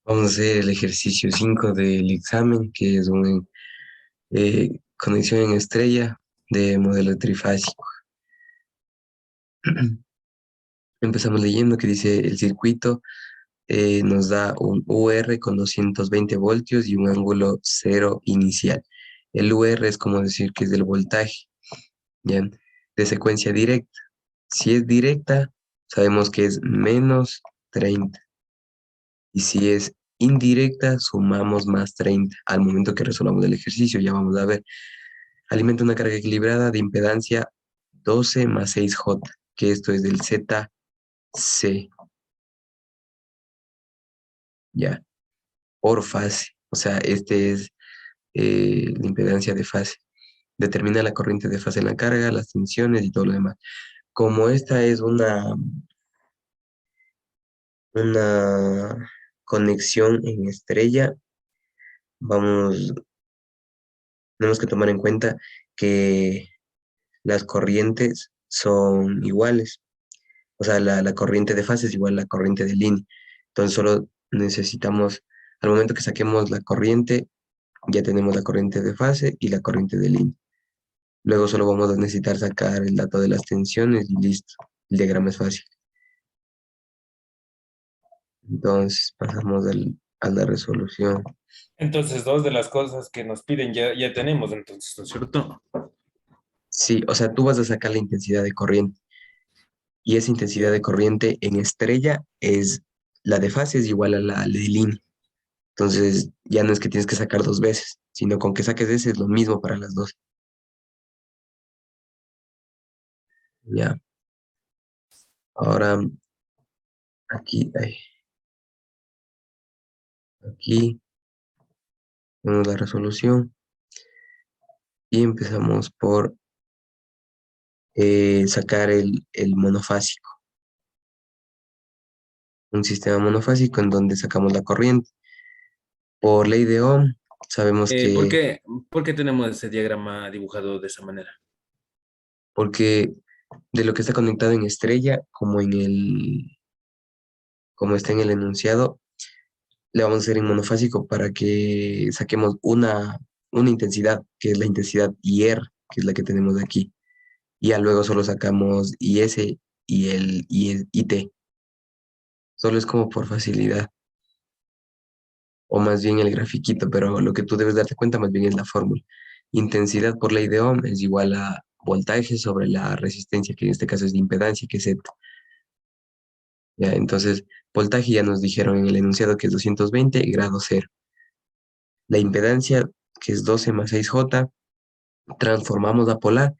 Vamos a hacer el ejercicio 5 del examen, que es una conexión en estrella de modelo trifásico. Empezamos leyendo que dice el circuito nos da un UR con 220 voltios y un ángulo cero inicial. El UR es como decir que es del voltaje, ¿ya? De secuencia directa. Si es directa, sabemos que es menos 30. Y si es indirecta, sumamos más 30. Al momento que resolvamos el ejercicio, ya vamos a ver. Alimenta una carga equilibrada de impedancia 12 más 6J, que esto es del ZC, ya, por fase. O sea, este es la impedancia de fase. Determina la corriente de fase en la carga, las tensiones y todo lo demás. Como esta es una conexión en estrella, vamos, tenemos que tomar en cuenta que las corrientes son iguales. O sea, la corriente de fase es igual a la corriente de línea. Entonces solo necesitamos, al momento que saquemos la corriente, ya tenemos la corriente de fase y la corriente de línea. Luego solo vamos a necesitar sacar el dato de las tensiones y listo. El diagrama es fácil. Entonces pasamos a la resolución. Entonces, dos de las cosas que nos piden ya tenemos, entonces, ¿no es cierto? Sí, o sea, tú vas a sacar la intensidad de corriente y esa intensidad de corriente en estrella es, la de fase es igual a la de línea. Entonces ya no es que tienes que sacar dos veces, sino con que saques ese es lo mismo para las dos. Ya, ahora aquí tenemos la resolución y empezamos por sacar el monofásico. Un sistema monofásico en donde sacamos la corriente. Por ley de Ohm, sabemos Eh, ¿por que, qué, ¿por qué tenemos ese diagrama dibujado de esa manera? porque de lo que está conectado en estrella, como está en el enunciado, le vamos a hacer en monofásico para que saquemos una intensidad, que es la intensidad IR, que es la que tenemos aquí. Y ya luego solo sacamos IS y IT. Solo es como por facilidad, o más bien el grafiquito, pero lo que tú debes darte cuenta más bien es la fórmula. Intensidad por ley de Ohm es igual a voltaje sobre la resistencia, que en este caso es de impedancia, que es Z. Ya, entonces, voltaje ya nos dijeron en el enunciado que es 220 grados cero. La impedancia, que es 12 más 6J, transformamos a polar,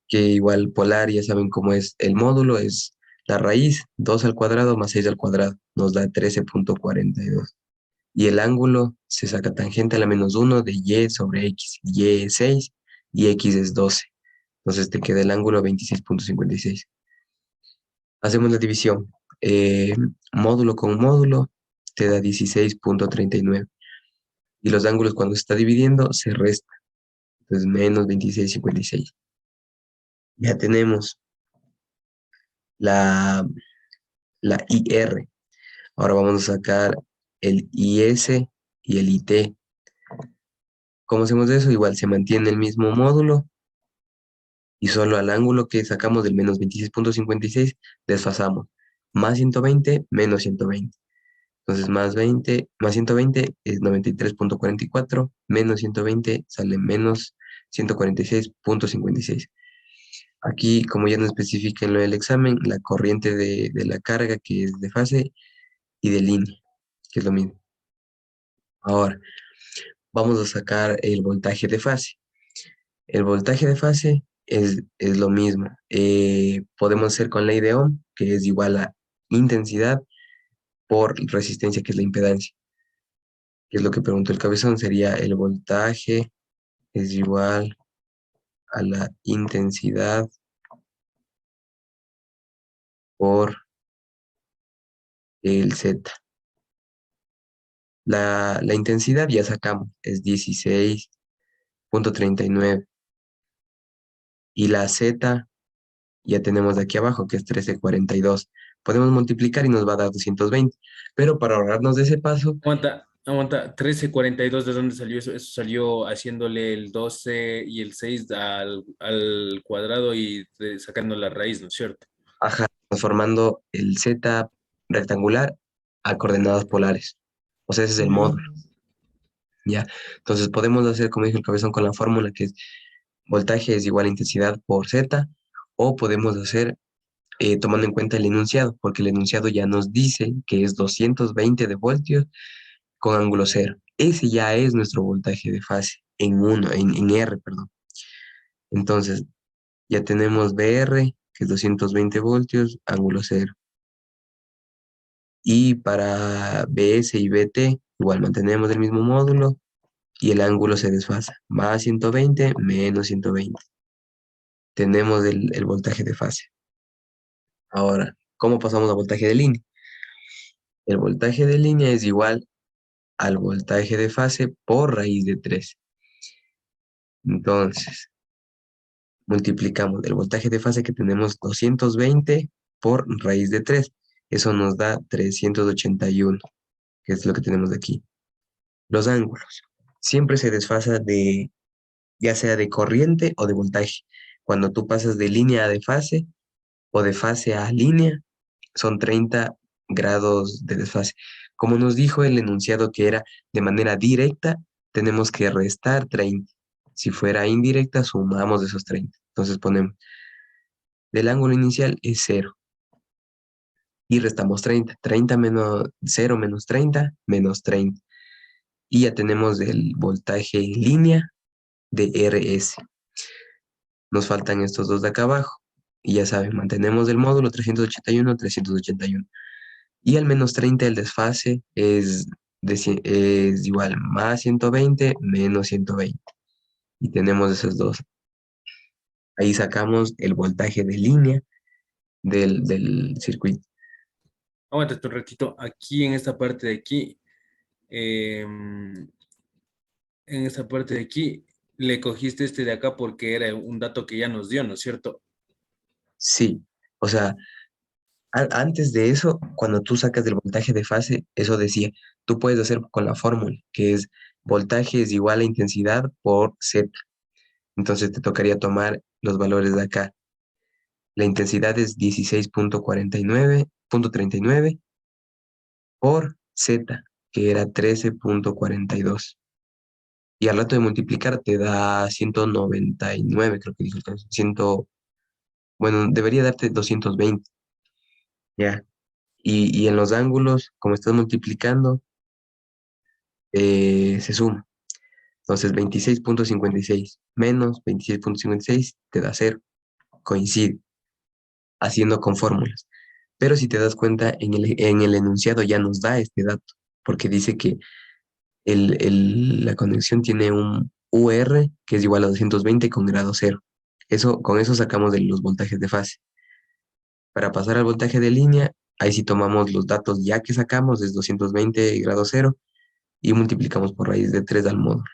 que igual polar ya saben cómo es el módulo, es la raíz, 2 al cuadrado más 6 al cuadrado, nos da 13,42. Y el ángulo se saca tangente a la -1 de y sobre x. Y es 6 y x es 12. Entonces te queda el ángulo 26,56. Hacemos la división. Eh, Módulo con módulo te da 16,39. Y los ángulos cuando se está dividiendo se resta. Entonces menos 26,56. Ya tenemos la, la IR. Ahora vamos a sacar el IS y el IT. ¿Cómo hacemos eso? Igual se mantiene el mismo módulo y solo al ángulo que sacamos del menos 26,56 desfasamos. Más 120 menos 120. Entonces más 120 es 93,44, menos 120 sale menos 146,56. Aquí, como ya nos especifica en lo del examen, la corriente de la carga que es de fase y de línea, que es lo mismo. Ahora, vamos a sacar el voltaje de fase. El voltaje de fase es lo mismo. Podemos hacer con ley de Ohm, que es igual a intensidad por resistencia, que es la impedancia. Que es lo que preguntó el cabezón, sería el voltaje es igual a la intensidad por el Z. La intensidad ya sacamos, es 16,39. Y la Z ya tenemos de aquí abajo, que es 13,42. Podemos multiplicar y nos va a dar 220. Pero para ahorrarnos de ese paso, Aguanta, aguanta. 13,42, ¿de dónde salió eso? Eso salió haciéndole el 12 y el 6 al cuadrado y sacando la raíz, ¿no es cierto? ajá, transformando el z rectangular a coordenadas polares. O sea, ese es el Ujú. módulo, ¿ya? Entonces podemos hacer, como dijo el cabezón, con la fórmula que es voltaje es igual a intensidad por z, o podemos hacer tomando en cuenta el enunciado, porque el enunciado ya nos dice que es 220 de voltios con ángulo cero. Ese ya es nuestro voltaje de fase en R, perdón. Entonces, ya tenemos VR, que es 220 voltios, ángulo cero. Y para BS y BT, igual mantenemos el mismo módulo y el ángulo se desfasa. Más 120, menos 120. Tenemos el voltaje de fase. Ahora, ¿cómo pasamos a voltaje de línea? El voltaje de línea es igual al voltaje de fase por raíz de 3. Entonces, multiplicamos el voltaje de fase que tenemos 220 por raíz de 3. Eso nos da 381, que es lo que tenemos de aquí. Los ángulos. Siempre se desfasa ya sea de corriente o de voltaje. Cuando tú pasas de línea a de fase o de fase a línea, son 30 grados de desfase. Como nos dijo el enunciado que era de manera directa, tenemos que restar 30. Si fuera indirecta, sumamos esos 30. Entonces ponemos, del ángulo inicial es 0 y restamos 30. 30 menos 0 menos 30, menos 30. Y ya tenemos el voltaje en línea de RS. Nos faltan estos dos de acá abajo. Y ya saben, mantenemos el módulo 381, 381. Y al menos 30 el desfase es igual más 120 menos 120. Y tenemos esos dos. Ahí sacamos el voltaje de línea del circuito. Aguanta un ratito. Aquí en esta parte de aquí, en esta parte de aquí, le cogiste este de acá porque era un dato que ya nos dio, ¿no es cierto? Sí, o sea, antes de eso, cuando tú sacas del voltaje de fase, eso decía, tú puedes hacer con la fórmula, que es voltaje es igual a intensidad por Z. Entonces te tocaría tomar los valores de acá. La intensidad es 16,39 por Z, que era 13,42. Y al rato de multiplicar te da 199, creo que dijo el caso. Bueno, debería darte 220, ¿ya? Y en los ángulos, como estás multiplicando, se suma. Entonces, 26,56 menos 26,56 te da 0. Coincide, haciendo con fórmulas. Pero si te das cuenta, en el enunciado ya nos da este dato, porque dice que la conexión tiene un UR que es igual a 220 con grado cero. Con eso sacamos de los voltajes de fase. Para pasar al voltaje de línea, ahí sí tomamos los datos ya que sacamos, es 220 grado cero, y multiplicamos por raíz de 3 al módulo.